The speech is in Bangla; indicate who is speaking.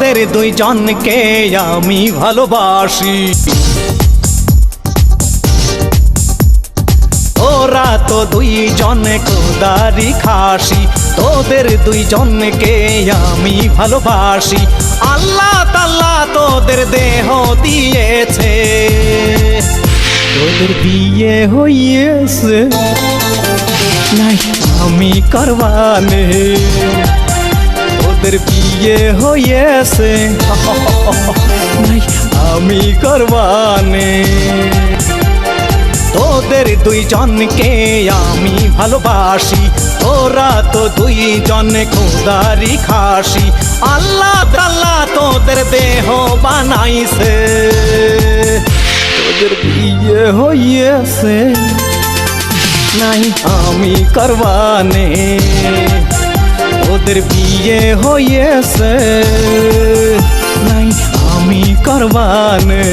Speaker 1: তোদের দুইজনকে আমি ভালোবাসি। তোরা তো দুইজন খোদারি খাসি, তোদের দুইজনকে আমি ভালোবাসি। আল্লাহ তাআলা তোদের দেহ দিয়েছে, তোদের বিয়ে হইয়েছে নাই আমি করবানে, তোদের বিয়ে হইয়েছে নাই আমি করবানে। তোদের দুইজনকে আমি ভালোবাসি, তোরা তো দুইজন খোদারি খাসি। আল্লাহ তাআলা তোদের দেহ বানাইছে, তোদের বিয়ে হইয়েছে নাই আমি করবানে, তোদের বিয়ে হইয়েছে নাই আমি করবানে।